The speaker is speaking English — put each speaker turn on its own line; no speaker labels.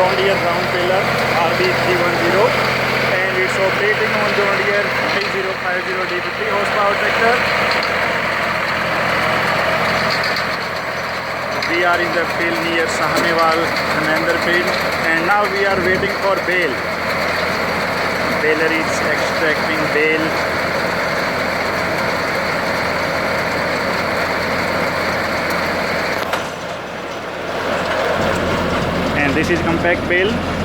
John Deere round pillar RB310, and it's operating on John Deere 3050 D50 horsepower tractor. We are in the field near Sahnewal, Anandarpet, and now we are waiting for bale. Baler is extracting bale. And this is compact bale.